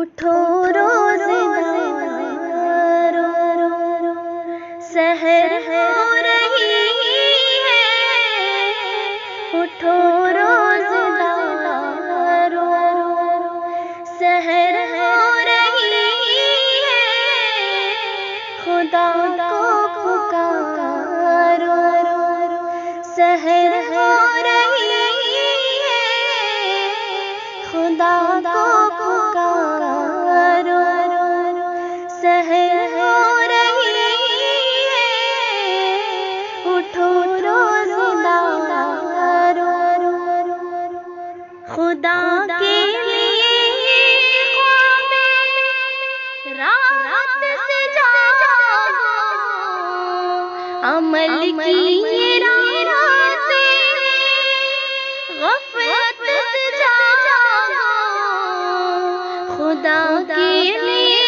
اٹھو روزدارو، سحر ہو رہی ہے، اٹھو روزدارو، سحر ہو رہی ہے، خدا کو پکارو، سحر ہو رہی ہے، خدا کو پکارو، سحر ہو رہی ہے، اٹھو روزدارو، خدا کے لیے خواب رات سے جاگو، عمل کی رات غفلت سے جاگو، خدا کے لیے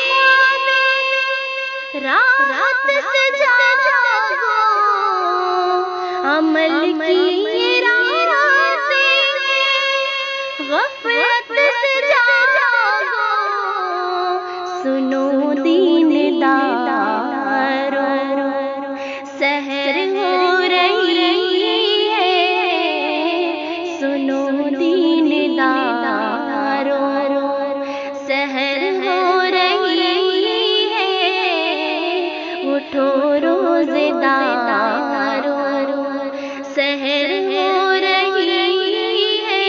خواب رات سے جاگو، عمل کی رات غفلت سے جاگو، سنو دین دارو، سحر ہو رہی ہے، سنو دین دارو، سحر ہو رہی ہے، اٹھو روزدارو، سحر ہو رہی ہے،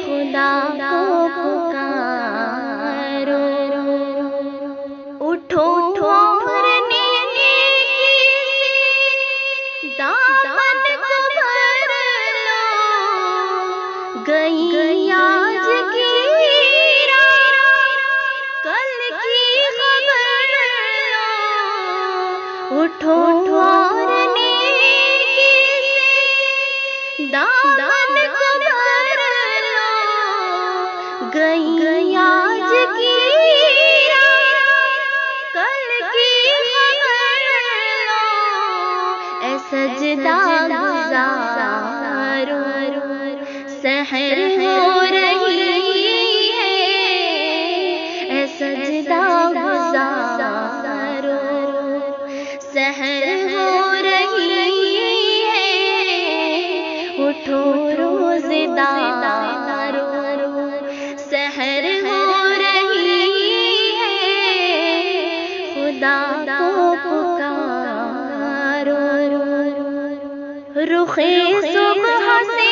خدا کو پکارو، اٹھو اور نیکی سے دامن کو بھر لو، گئی آج کی رات کل کی خبر لو، اٹھو اور نیکی سے دامن کو بھر لو، گئی آج کی رات کل کی خبر لو، اے سجدہ گزارو، سحر ہو رہی ہے، اے سجدہ گزارو، سحر ہو رہی ہے، اٹھو روزدارو، سحر ہو رہی ہے، خدا کو پکارو، رخ صبح سے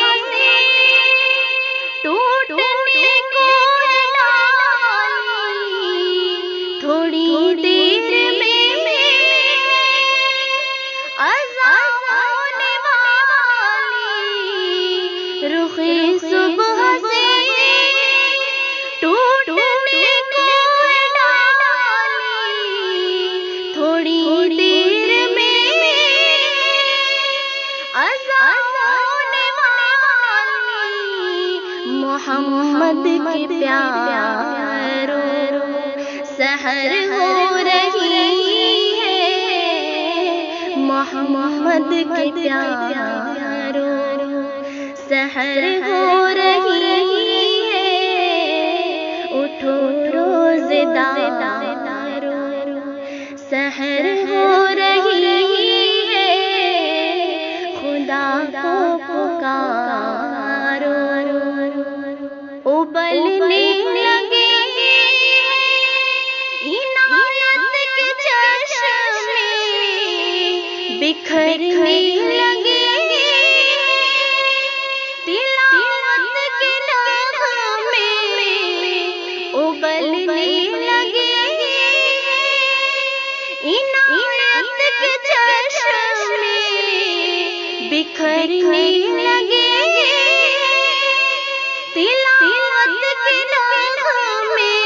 ٹوٹنے کو ہے ڈالی، تھوڑی دیر میں عزا ہونے والی، رخ صبح سے ٹوٹنے کو ہے ڈالی، تھوڑی دیر میں عزا ہونے والی، محمد کے پیارو، سحر ہو رہی ہے، محمد کے پیارو، سحر ہو رہی ہے، اٹھو روزدارو، سحر ہو رہی ہے، خدا کو پکارو، ابلنے لگے عنایت کے چشمے، بکھرنے لگے تلاوت کے نغمے، ابلنے لگے عنایت کے چشمے، بکھرنے لگے تلاوت کے نغمے،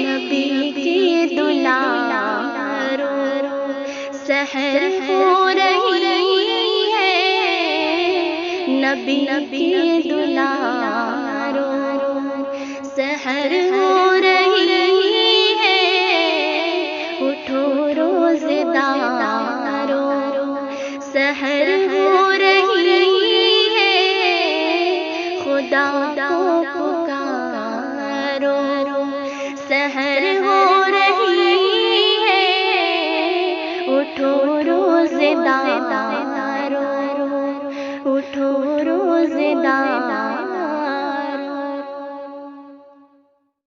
نبی کے دلارو، سحر ہو رہی ہے، نبی کے دلارو، سحر ہو رہی ہے، اٹھو روزدارو، سحر ہو رہی ہے، خدا کو پکارو، سحر ہو رہی ہے، اٹھو روزے دارو، اٹھو روزے دارو۔